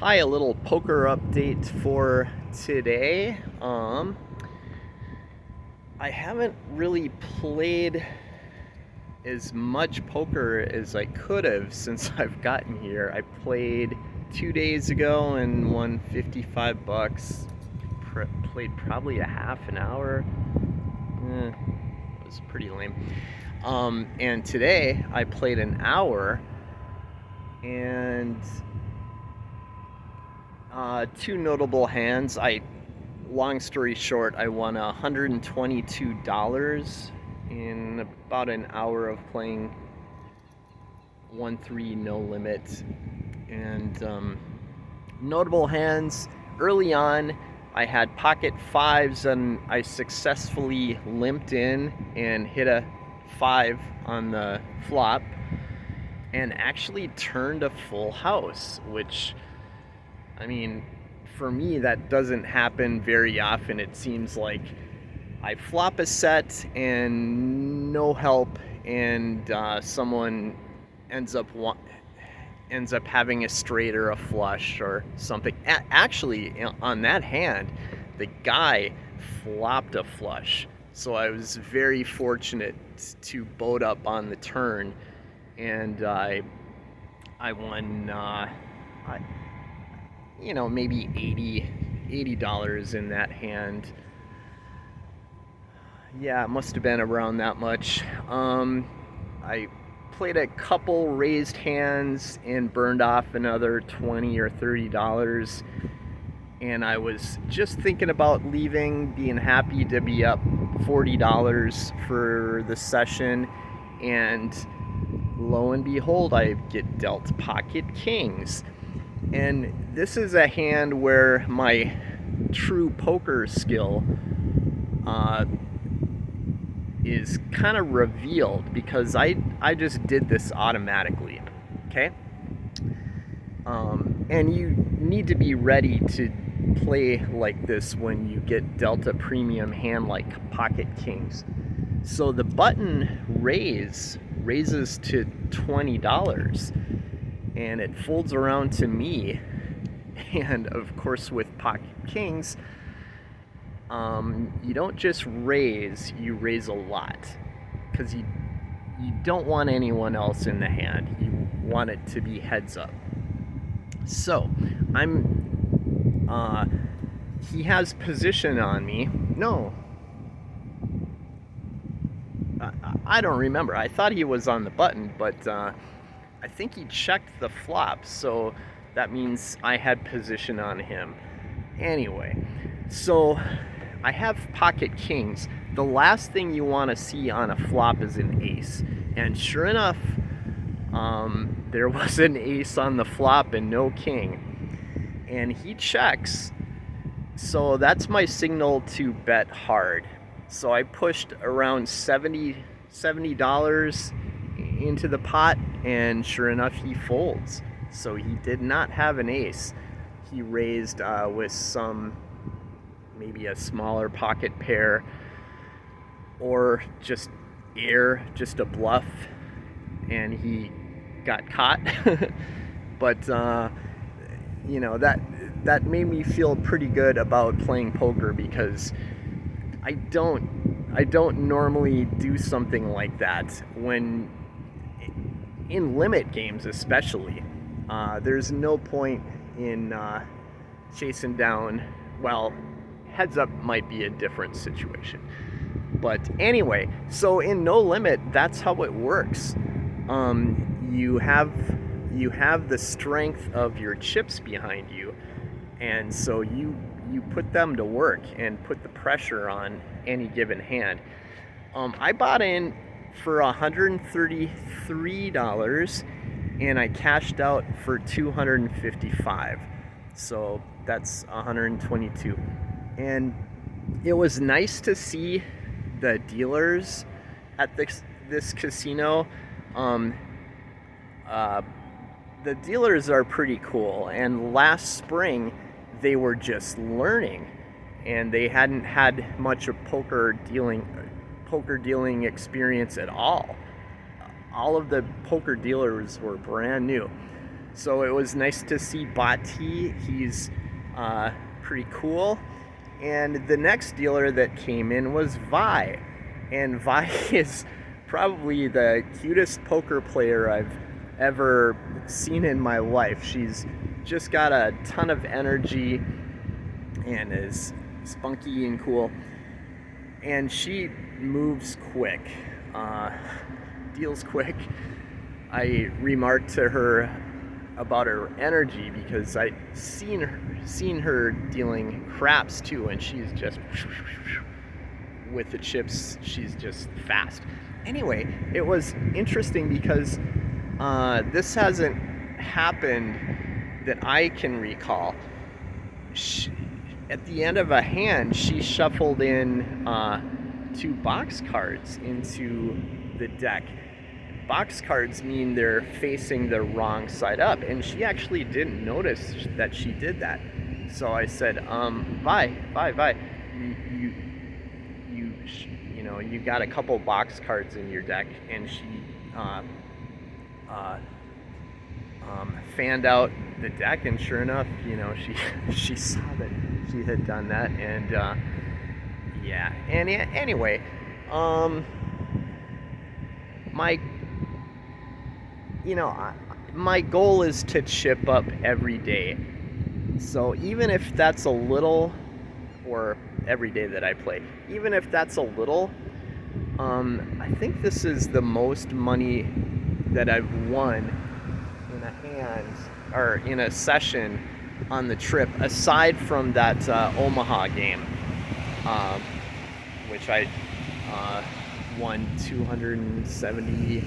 Hi, a little poker update for today. I haven't really played as much poker as I could have since I've gotten here. I played 2 days ago and won 55 bucks. Played probably a half an hour. It was pretty lame. And today I played an hour and two notable hands. Long story short, I won $122 in about an hour of playing 1-3 no limit. And notable hands early on, I had pocket fives and I successfully limped in and hit a five on the flop and actually turned a full house, which, I mean, for me, that doesn't happen very often. It seems like I flop a set and no help, and someone ends up having a straight or a flush or something. Actually, on that hand, the guy flopped a flush, so I was very fortunate to boat up on the turn, and I won. Maybe $80 in that hand. Yeah, it must have been around that much. I played a couple raised hands and burned off another $20 or $30. And I was just thinking about leaving, being happy to be up $40 for the session. And lo and behold, I get dealt pocket kings. And this is a hand where my true poker skill is kind of revealed, because I just did this automatically, okay? And you need to be ready to play like this when you get dealt a premium hand like pocket kings. So the button raises to $20, and it folds around to me. And of course, with pocket kings, you don't just raise, you raise a lot, because you don't want anyone else in the hand. You want it to be heads up. So he has position on me. No, I don't remember. I thought he was on the button, but I think he checked the flop, so that means I had position on him. Anyway, so I have pocket kings. The last thing you want to see on a flop is an ace. And sure enough, there was an ace on the flop and no king. And he checks. So that's my signal to bet hard. So I pushed around $70 into the pot, and sure enough, he folds. So he did not have an ace. He raised with maybe a smaller pocket pair, or just just a bluff, and he got caught. But that made me feel pretty good about playing poker, because I don't normally do something like that when in limit games, especially. There's no point in chasing down. Well, heads up might be a different situation. But anyway, so in no limit, that's how it works. You have the strength of your chips behind you, and so you put them to work and put the pressure on any given hand. I bought in for $133, and I cashed out for $255. So that's 122. And it was nice to see the dealers at this casino. The dealers are pretty cool, and last spring they were just learning, and they hadn't had much of poker dealing experience at all. All of the poker dealers were brand new. So it was nice to see Bati. He's pretty cool. And the next dealer that came in was Vi. And Vi is probably the cutest poker player I've ever seen in my life. She's just got a ton of energy and is spunky and cool. And she moves quick, deals quick. I remarked to her about her energy because I'd seen her dealing craps too, and she's just with the chips. She's just fast. Anyway, it was interesting because this hasn't happened that I can recall. At the end of a hand, she shuffled in 2 box cards into the deck. Box cards mean they're facing the wrong side up, and she actually didn't notice that she did that. So I said, Vi, you got a couple box cards in your deck. And she fanned out the deck, and sure enough, she saw that she had done that. And yeah, and anyway, my goal is to chip up every day. So even if that's a little, or every day that I play, even if that's a little, I think this is the most money that I've won in a hand or in a session on the trip, aside from that Omaha game, which I won 270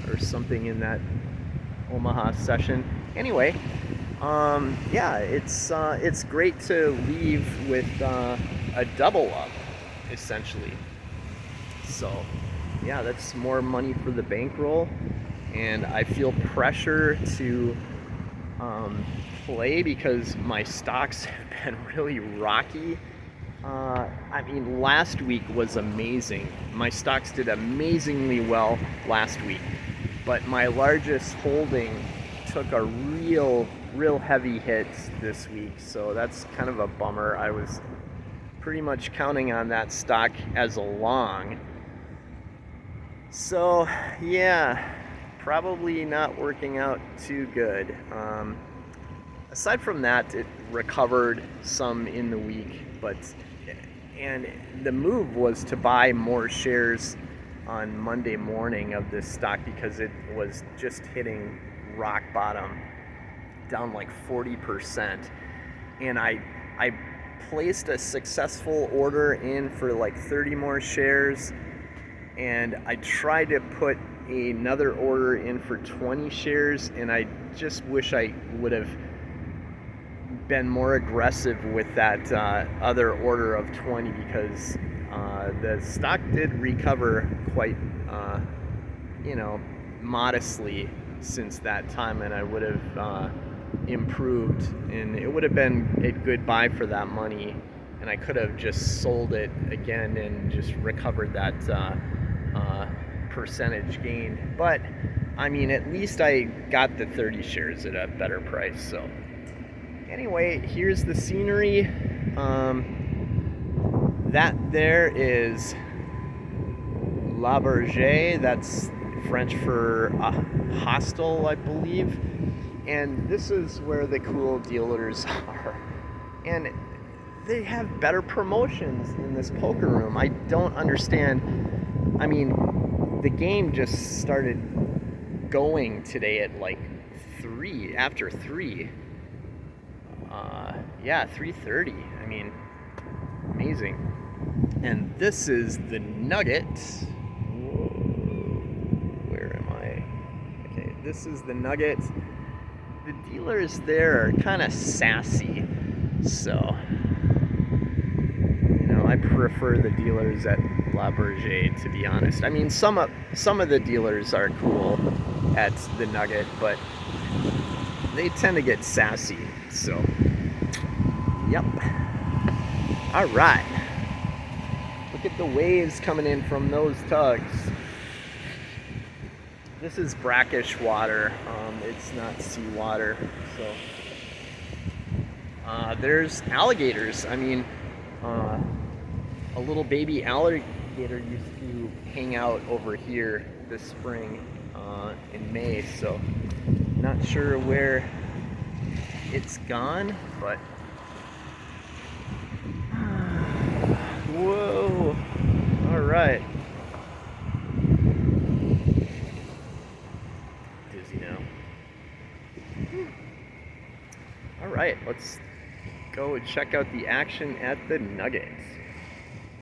or something in that Omaha session. Anyway, yeah, it's great to leave with a double up, essentially. So yeah, that's more money for the bankroll, and I feel pressure to play because my stocks have been really rocky. I mean, last week was amazing. My stocks did amazingly well last week, but my largest holding took a real heavy hit this week, so that's kind of a bummer. I was pretty much counting on that stock as a long. So yeah, probably not working out too good. Aside from that, it recovered some in the week, and the move was to buy more shares on Monday morning of this stock because it was just hitting rock bottom, down like 40%. And I placed a successful order in for like 30 more shares, and I tried to put another order in for 20 shares, and I just wish I would have been more aggressive with that other order of 20, because the stock did recover quite modestly since that time, and I would have improved, and it would have been a good buy for that money, and I could have just sold it again and just recovered that percentage gain. But I mean, at least I got the 30 shares at a better price. So anyway, here's the scenery. That there is La Berger. That's French for hostel, I believe. And this is where the cool dealers are. And they have better promotions in this poker room. I don't understand. I mean, the game just started going today at like 3, after 3. Yeah, 3:30. I mean, amazing. And this is the Nugget. Whoa, where am I? Okay, this is the Nugget. The dealers there are kind of sassy, so I prefer the dealers at La Berger, to be honest. I mean, some of the dealers are cool at the Nugget, but they tend to get sassy. So, yep. All right. Look at the waves coming in from those tugs. This is brackish water. It's not seawater. So there's alligators. I mean, a little baby alligator used to hang out over here this spring in May. So not sure where it's gone, but whoa! All right. Dizzy now. All right, let's go and check out the action at the Nuggets.